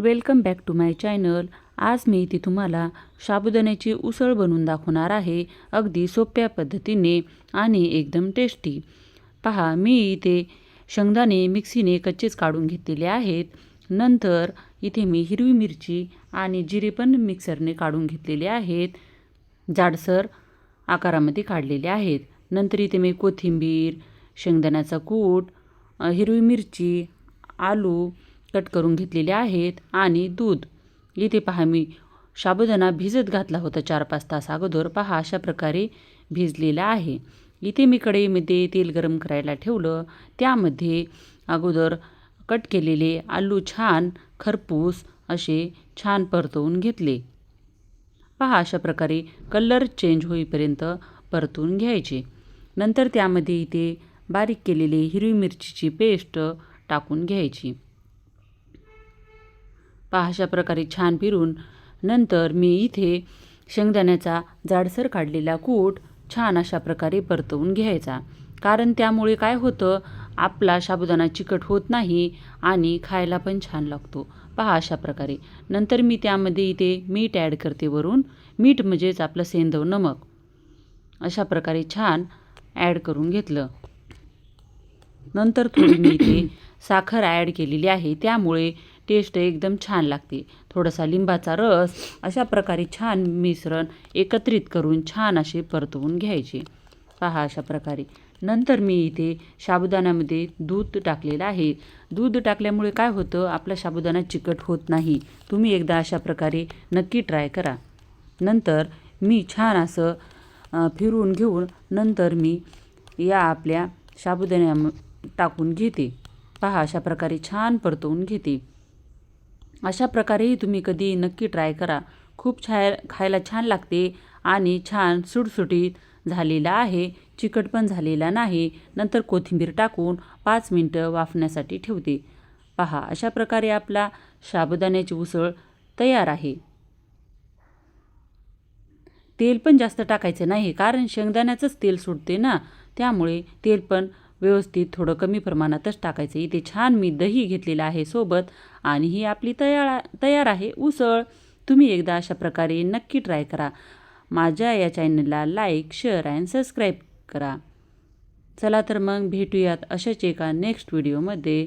Welcome back to my channel. आज मी इथे तुम्हाला साबुदाण्याची उसळ बनवून दाखवणार आहे, अगदी सोप्या पद्धतीने आणि एकदम टेस्टी। पहा, मी इथे शेंगदाणे मिक्सीने कच्चेच काढून घेतलेले आहेत। नंतर इथे मी हिरवी मिरची आणि जिरे पण मिक्सरने काढून घेतलेले आहेत, जाडसर आकारामध्ये काढलेले आहेत। नंतर इथे मी कोथिंबीर, शेंगदाण्याचा कूट, हिरवी मिरची, आलू कट करून घेतलेले आहेत आणि दूध। इथे पहा, मी साबुदाणा भिजत घातला होता 4-5 तास अगोदर। पहा, अशा प्रकारे भिजलेला आहे। इथे मी कढईमध्ये तेल गरम करायला ठेवलं, त्यामध्ये अगोदर कट केलेले आलू छान खरपूस असे छान परतवून घेतले। पहा, अशा प्रकारे कलर चेंज होईपर्यंत परतून घ्यायचे। नंतर त्यामध्ये इथे बारीक केलेली हिरवी मिरचीची पेस्ट टाकून घ्यायची। पहा, अशा प्रकारे छान फिरून नंतर मी इथे शेंगदाण्याचा जाडसर काढलेला कूट छान अशा प्रकारे परतवून घ्यायचा, कारण त्यामुळे काय होतं, आपला साबुदाणा चिकट होत नाही आणि खायला पण छान लागतो। पहा, अशा प्रकारे नंतर मी त्यामध्ये इथे मीठ ॲड करते वरून। मीठ म्हणजेच आपलं सेंधव नमक। अशा प्रकारे छान ॲड करून घेतलं। नंतर थोडी मी इथे साखर ॲड केलेली आहे, त्यामुळे टेस्ट एकदम छान लागते। थोडासा लिंबाचा रस, अशा प्रकारे छान मिश्रण एकत्रित करून छान असे परतवून घ्यायचे। पहा, अशा प्रकारे नंतर मी इथे साबुदाण्यामध्ये दूध टाकलेलं आहे। दूध टाकल्यामुळे काय होतं, आपला साबुदाणा चिकट होत नाही। तुम्ही एकदा अशा प्रकारे नक्की ट्राय करा। नंतर मी छान असं फिरवून घेऊन नंतर मी या आपल्या साबुदाण्या टाकून घेते। पहा, अशा प्रकारे छान परतवून घेते। अशा प्रकारेही तुम्ही कधी नक्की ट्राय करा, खूप खायला छान लागते आणि छान सुटसुटीत झालेला आहे, चिकट पण झालेला नाही। नंतर कोथिंबीर टाकून 5 मिनिटं वाफण्यासाठी ठेवते। पहा, अशा प्रकारे आपला साबुदाण्याची उसळ तयार आहे। तेल पण जास्त टाकायचं नाही, कारण शेंगदाण्याचंच तेल सुटते ना, त्यामुळे तेल पण व्यवस्थित थोडं कमी प्रमाणातच टाकायचं। इथे छान मी दही घेतलेलं आहे सोबत आणि ही आपली तयार आहे उसळ। तुम्ही एकदा अशा प्रकारे नक्की ट्राय करा। माझ्या या चॅनलला लाईक, शेअर आणि सबस्क्राईब करा। चला तर मग भेटूयात अशाच एका नेक्स्ट व्हिडिओमध्ये।